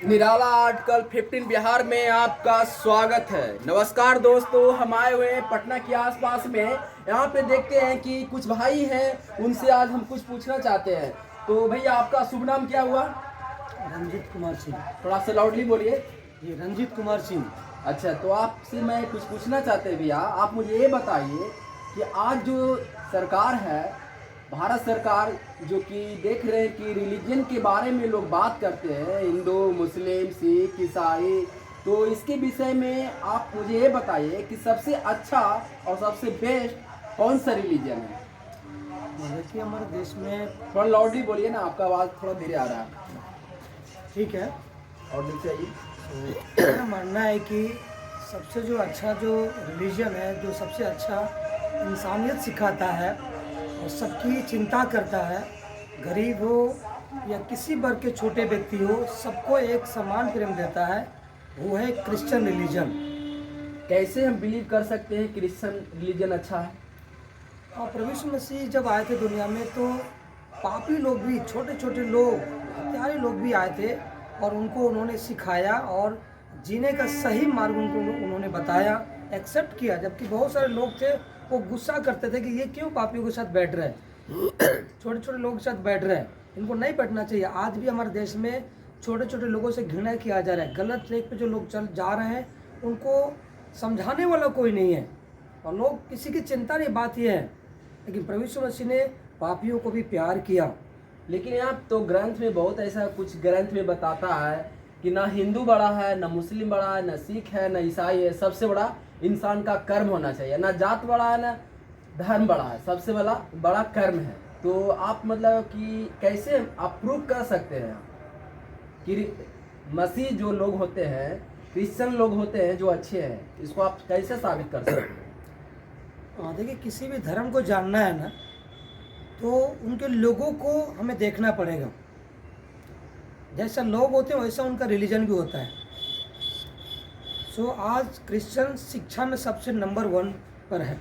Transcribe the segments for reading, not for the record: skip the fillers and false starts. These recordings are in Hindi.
निराला आर्टिकल 15 बिहार में आपका स्वागत है। नमस्कार दोस्तों, हम आए हुए हैं पटना के आसपास में। यहाँ पे देखते हैं कि कुछ भाई हैं, उनसे आज हम कुछ पूछना चाहते हैं। तो भैया, आपका शुभ नाम क्या हुआ? रंजीत कुमार सिंह। थोड़ा सा लाउडली बोलिए। ये रंजीत कुमार सिंह। अच्छा, तो आपसे मैं कुछ पूछना चाहते हैं भैया। आप मुझे ये बताइए कि आज जो सरकार है, भारत सरकार, जो कि देख रहे हैं कि रिलीजन के बारे में लोग बात करते हैं, हिंदू, मुस्लिम, सिख, ईसाई, तो इसके विषय में आप मुझे ये बताइए कि सबसे अच्छा और सबसे बेस्ट कौन सा रिलीजन है? देखिए, हमारे देश में थोड़ा लाउडली बोलिए ना, आपका आवाज़ थोड़ा धीरे आ रहा है। ठीक है, और नीचे आइए। तो मेरा मानना है कि सबसे जो अच्छा जो रिलीजन है, जो सबसे अच्छा इंसानियत सिखाता है और सबकी चिंता करता है, गरीब हो या किसी वर्ग के छोटे व्यक्ति हो, सबको एक समान प्रेम देता है, वो है क्रिश्चियन रिलीजन। कैसे हम बिलीव कर सकते हैं क्रिश्चियन रिलीजन अच्छा है? और प्रभु यीशु मसीह जब आए थे दुनिया में, तो पापी लोग भी, छोटे छोटे लोग, हत्यारे लोग भी आए थे और उनको उन्होंने सिखाया और जीने का सही मार्ग उनको उन्होंने बताया, एक्सेप्ट किया। जबकि बहुत सारे लोग थे, वो गुस्सा करते थे कि ये क्यों पापियों के साथ बैठ रहे हैं, छोटे छोटे लोगों के साथ बैठ रहे हैं, इनको नहीं बैठना चाहिए। आज भी हमारे देश में छोटे छोटे लोगों से घृणा किया जा रहा है। गलत ट्रैक पे जो लोग चल जा रहे हैं, उनको समझाने वाला कोई नहीं है और लोग किसी की चिंता नहीं। बात यह है, लेकिन प्रभु यीशु मसीह ने पापियों को भी प्यार किया। लेकिन यहाँ तो ग्रंथ में बहुत ऐसा कुछ ग्रंथ में बताता है कि ना हिंदू बड़ा है, ना मुस्लिम बड़ा है, ना सिख है, ना ईसाई है। सबसे बड़ा इंसान का कर्म होना चाहिए। ना जात बड़ा है, ना धर्म बड़ा है, सबसे बड़ा कर्म है। तो आप मतलब कि कैसे आप प्रूव कर सकते हैं कि मसीह जो लोग होते हैं, क्रिश्चियन लोग होते हैं जो अच्छे हैं, इसको आप कैसे साबित कर सकते हैं? देखिए, किसी भी धर्म को जानना है ना, तो उनके लोगों को हमें देखना पड़ेगा। जैसा लोग होते हैं वैसा उनका रिलीजन भी होता है। सो आज क्रिश्चियन शिक्षा में सबसे नंबर 1 पर है।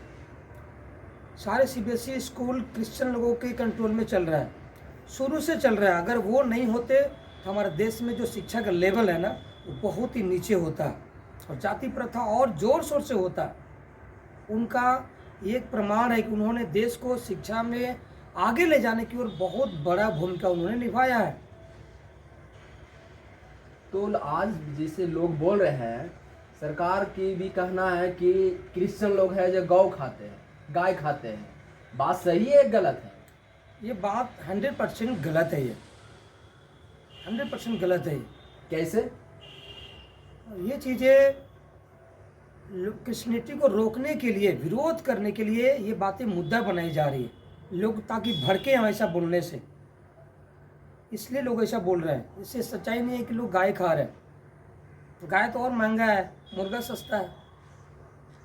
सारे सीबीएसई स्कूल क्रिश्चियन लोगों के कंट्रोल में चल रहा है, शुरू से चल रहा है। अगर वो नहीं होते तो हमारे देश में जो शिक्षा का लेवल है ना, वो बहुत ही नीचे होता और जाति प्रथा और ज़ोर शोर से होता। उनका एक प्रमाण है कि उन्होंने देश को शिक्षा में आगे ले जाने की ओर बहुत बड़ा भूमिका उन्होंने निभाया है। तो आज जैसे लोग बोल रहे हैं, सरकार की भी कहना है कि क्रिश्चियन लोग हैं जो गौ खाते हैं, गाय खाते हैं। बात सही है या गलत है? ये बात 100% गलत है। ये 100% गलत है। कैसे? ये चीज़ें क्रिश्चियनिटी को रोकने के लिए, विरोध करने के लिए ये बातें मुद्दा बनाई जा रही है लोग, ताकि भड़के हम ऐसा बोलने से। इसलिए लोग ऐसा बोल रहे हैं। इससे सच्चाई नहीं है कि लोग गाय खा रहे हैं। तो गाय तो और महंगा है, मुर्गा सस्ता है।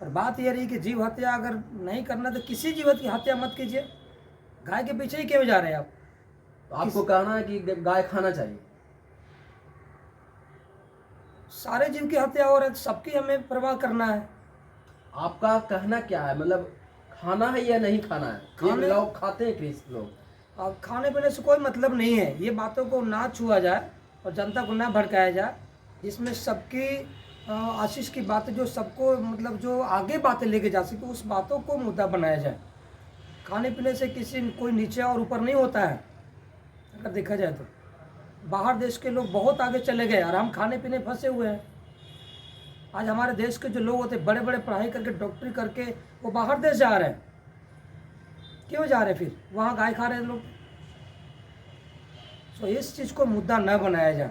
और बात यह रही कि जीव हत्या अगर नहीं करना तो किसी जीव की हत्या मत कीजिए। गाय के पीछे ही क्यों जा रहे हैं आप? तो आपको कहना है कि गाय खाना चाहिए? सारे जीव की हत्या हो रही है, सबकी हमें परवाह करना है। आपका कहना क्या है? मतलब खाना है या नहीं खाना है? खाने- लोग खाते हैं क्रिश्चियन लोग। अब खाने पीने से कोई मतलब नहीं है। ये बातों को ना छुआ जाए और जनता को ना भड़काया जाए, जिसमें सबकी आशीष की बातें, जो सबको मतलब जो आगे बातें लेके जा सके, उस बातों को मुद्दा बनाया जाए। खाने पीने से किसी कोई नीचे और ऊपर नहीं होता है। अगर देखा जाए तो बाहर देश के लोग बहुत आगे चले गए और हम खाने पीने फंसे हुए हैं। आज हमारे देश के जो लोग होते बड़े बड़े पढ़ाई करके, डॉक्टरी करके, वो बाहर देश जा रहे हैं। क्यों जा रहे? फिर वहाँ गाय खा रहे हैं लोग। तो इस चीज़ को मुद्दा न बनाया जाए।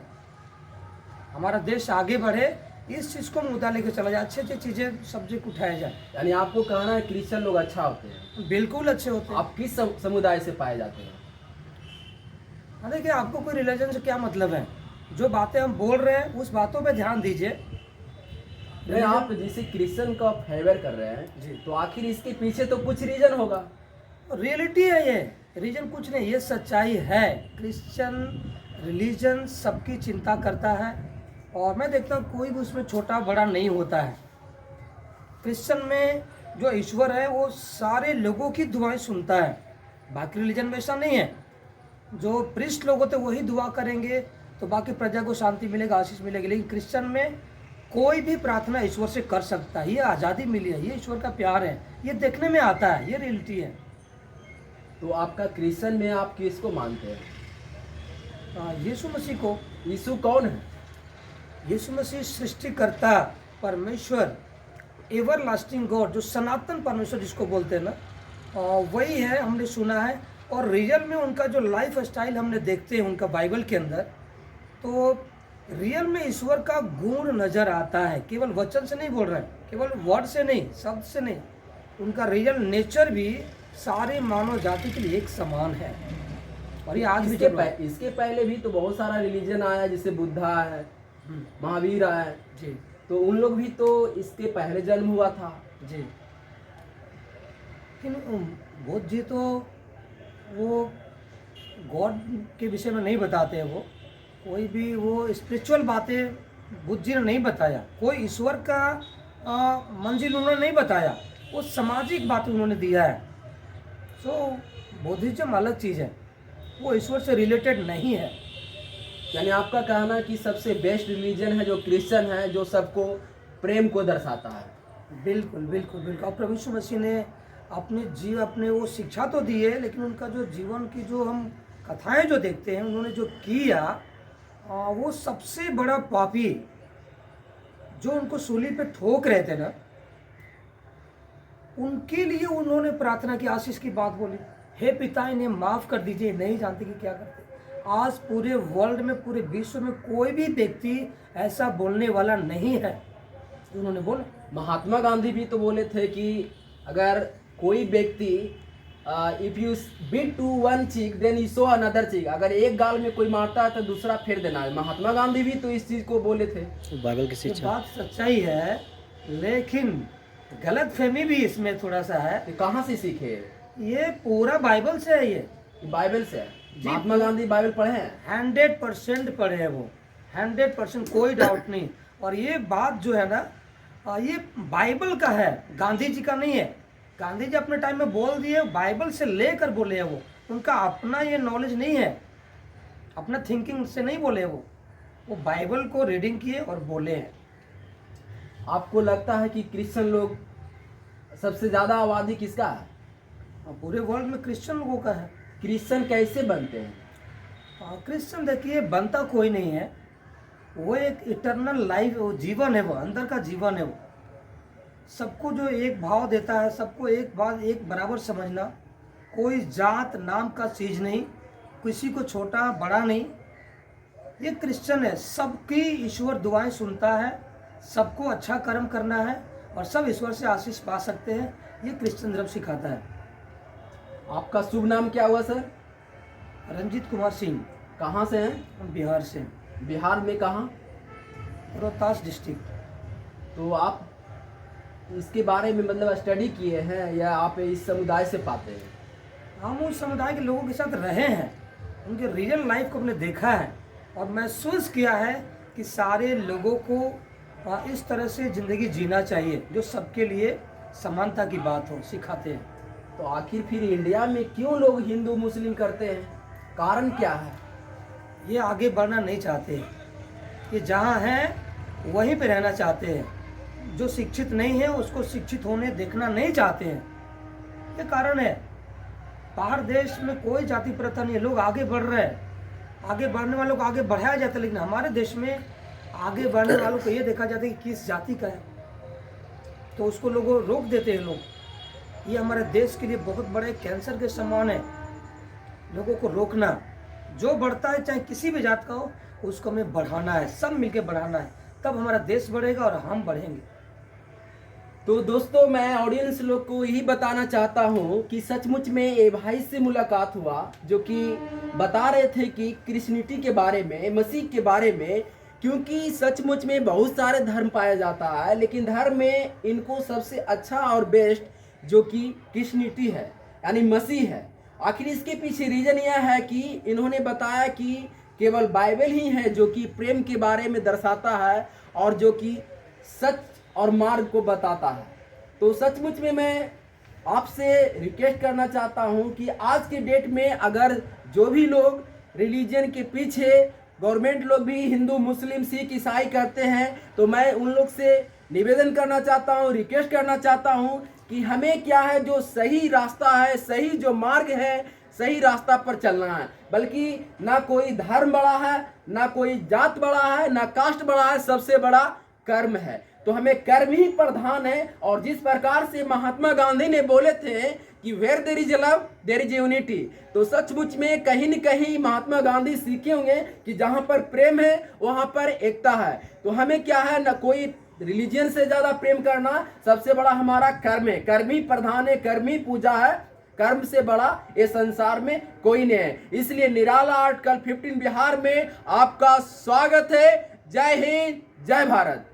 हमारा देश आगे बढ़े, इस चीज़ को मुद्दा लेके चला जाए। अच्छी अच्छी चीज़ें, सब्जेक्ट उठाया जाए। यानी आपको कहना है क्रिश्चियन लोग अच्छा होते हैं? बिल्कुल अच्छे होते हैं। आप किस समुदाय से पाए जाते हैं? देखिए, आपको कोई रिलीजन से क्या मतलब है? जो बातें हम बोल रहे हैं उस बातों पे ध्यान दीजिए। नहीं, आप जैसे क्रिश्चियन का फेवर कर रहे हैं जी, तो आखिर इसके पीछे तो कुछ रीजन होगा। रियलिटी है ये, रीजन कुछ नहीं, ये सच्चाई है। क्रिश्चियन रिलीजन सबकी चिंता करता है और मैं देखता हूँ कोई भी उसमें छोटा बड़ा नहीं होता है। क्रिश्चियन में जो ईश्वर है वो सारे लोगों की दुआएं सुनता है। बाकी रिलीजन में ऐसा नहीं है। जो प्रिस्ट लोग होते वही दुआ करेंगे, तो बाकी प्रजा को शांति मिलेगा, आशीष मिलेगी। लेकिन क्रिश्चियन में कोई भी प्रार्थना ईश्वर से कर सकता है, ये आज़ादी मिली है, ये ईश्वर का प्यार है, ये देखने में आता है, ये रियलिटी है। तो आपका क्रिश्चियन में आप किसको मानते हैं? यीशु मसीह को। यीशु कौन है? यीशु मसीह सृष्टिकर्ता परमेश्वर, एवर लास्टिंग गॉड, जो सनातन परमेश्वर जिसको बोलते हैं ना, वही है, हमने सुना है। और रियल में उनका जो लाइफ स्टाइल हमने देखते हैं उनका बाइबल के अंदर, तो रियल में ईश्वर का गुण नजर आता है। केवल वचन से नहीं बोल रहे हैं, केवल वर्ड से नहीं, शब्द से नहीं, उनका रियल नेचर भी सारे मानव जाति के लिए एक समान है। और ये आज भी इसके पहले भी तो बहुत सारा रिलीजन आया, जैसे बुद्धा है, महावीर है जी, तो उन लोग भी तो इसके पहले जन्म हुआ था जी। लेकिन बुद्ध जी तो वो गॉड के विषय में नहीं बताते हैं, वो कोई भी वो स्पिरिचुअल बातें बुद्ध जी ने नहीं बताया, कोई ईश्वर का मंजिल उन्होंने नहीं बताया, वो सामाजिक बातें उन्होंने दिया है। सो बुद्धिज्म अलग चीज़ है, वो ईश्वर से रिलेटेड नहीं है। यानी आपका कहना है कि सबसे बेस्ट रिलीजन है जो क्रिश्चियन है, जो सबको प्रेम को दर्शाता है। बिल्कुल बिल्कुल बिल्कुल। और प्रभु यीशु मसीह ने अपने वो शिक्षा तो दी है, लेकिन उनका जो जीवन की जो हम कथाएं जो देखते हैं, उन्होंने जो किया, वो सबसे बड़ा पापी जो उनको सूली पे ठोक रहे थे ना, उनके लिए उन्होंने प्रार्थना की, आशीष की बात बोली, हे पिता इन्हें माफ कर दीजिए, नहीं जानते कि क्या करते। आज पूरे वर्ल्ड में, पूरे विश्व में कोई भी व्यक्ति ऐसा बोलने वाला नहीं है, उन्होंने बोला। महात्मा गांधी भी तो बोले थे कि अगर कोई व्यक्ति if you beat to one cheek then you show another cheek, अगर एक गाल में कोई मारता है तो दूसरा फेर देना है। महात्मा गांधी भी तो इस चीज को बोले थे। बाइबल की शिक्षा बात सच्चाई है, लेकिन गलत फहमी भी इसमें थोड़ा सा है। तो कहाँ से सीखे? ये पूरा बाइबल से है, ये बाइबल से है। महात्मा गांधी बाइबल पढ़े हैं? 100% पढ़े हैं वो, 100%, कोई डाउट नहीं। और ये बात जो है ना, ये बाइबल का है, गांधी जी का नहीं है। गांधी जी अपने टाइम में बोल दिए, बाइबल से लेकर बोले हैं वो, उनका अपना ये नॉलेज नहीं है, अपना थिंकिंग से नहीं बोले वो बाइबल को रीडिंग किए और बोले हैं। आपको लगता है कि क्रिश्चियन लोग सबसे ज्यादा आबादी किसका है? पूरे वर्ल्ड में क्रिश्चियन लोगों का है। क्रिश्चियन कैसे बनते हैं? क्रिश्चियन देखिए, बनता कोई नहीं है, वो एक इटर्नल लाइफ, वो जीवन है, वो अंदर का जीवन है। वो सबको जो एक भाव देता है, सबको एक बात, एक बराबर समझना, कोई जात नाम का चीज़ नहीं, किसी को छोटा बड़ा नहीं, ये क्रिश्चियन है। सबकी ईश्वर दुआएं सुनता है, सबको अच्छा कर्म करना है और सब ईश्वर से आशीष पा सकते हैं, ये क्रिश्चियन धर्म सिखाता है। आपका शुभ नाम क्या हुआ सर? रंजीत कुमार सिंह। कहाँ से हैं? हम बिहार से। बिहार में कहाँ? रोहतास डिस्ट्रिक्ट। तो आप इसके बारे में मतलब स्टडी किए हैं या आप इस समुदाय से पाते हैं? हम उस समुदाय के लोगों के साथ रहे हैं, उनके रियल लाइफ को हमने देखा है और महसूस किया है कि सारे लोगों को इस तरह से ज़िंदगी जीना चाहिए जो सबके लिए समानता की बात हो, सिखाते हैं। तो आखिर फिर इंडिया में क्यों लोग हिंदू मुस्लिम करते हैं? कारण क्या है? ये आगे बढ़ना नहीं चाहते, ये जहाँ हैं वहीं पे रहना चाहते हैं। जो शिक्षित नहीं है उसको शिक्षित होने देखना नहीं चाहते हैं, ये कारण है। बाहर देश में कोई जाति प्रथा नहीं है, लोग आगे बढ़ रहे हैं, आगे बढ़ने वालों को आगे बढ़ाया जाता है। लेकिन हमारे देश में आगे बढ़ने वालों को ये देखा जाता है कि किस जाति का है, तो उसको लोग रोक देते हैं लोग। ये हमारे देश के लिए बहुत बड़े कैंसर के समान है, लोगों को रोकना। जो बढ़ता है चाहे किसी भी जात का हो, उसको हमें बढ़ाना है, सब मिलके बढ़ाना है, तब हमारा देश बढ़ेगा और हम बढ़ेंगे। तो दोस्तों, मैं ऑडियंस लोग को यही बताना चाहता हूँ कि सचमुच में ये भाई से मुलाकात हुआ जो कि बता रहे थे कि क्रिश्चियनिटी के बारे में, मसीह के बारे में, क्योंकि सचमुच में बहुत सारे धर्म पाया जाता है, लेकिन धर्म में इनको सबसे अच्छा और बेस्ट जो कि क्रिश्चियनिटी है, यानी मसीह है। आखिर इसके पीछे रीजन यह है कि इन्होंने बताया कि केवल बाइबल ही है जो कि प्रेम के बारे में दर्शाता है और जो कि सच और मार्ग को बताता है। तो सचमुच में मैं आपसे रिक्वेस्ट करना चाहता हूं कि आज के डेट में अगर जो भी लोग रिलीजन के पीछे गवर्नमेंट लोग भी हिंदू मुस्लिम सिख ईसाई करते हैं, तो मैं उन लोग से निवेदन करना चाहता हूँ, रिक्वेस्ट करना चाहता हूँ कि हमें क्या है, जो सही रास्ता है, सही जो मार्ग है, सही रास्ता पर चलना है। बल्कि ना कोई धर्म बड़ा है, ना कोई जात बड़ा है, ना कास्ट बड़ा है, सबसे बड़ा कर्म है। तो हमें कर्म ही प्रधान है। और जिस प्रकार से महात्मा गांधी ने बोले थे कि where there is love there is unity, तो सचमुच में कहीं न कहीं महात्मा गांधी सीखे होंगे कि जहां पर प्रेम है वहां पर एकता है। तो हमें क्या है, ना कोई रिलीजन से ज्यादा प्रेम करना, सबसे बड़ा हमारा कर्म है। कर्म ही प्रधान है, कर्म ही पूजा है, कर्म से बड़ा इस संसार में कोई नहीं है। इसलिए निराला आर्टिकल 15 बिहार में आपका स्वागत है। जय हिंद, जय भारत।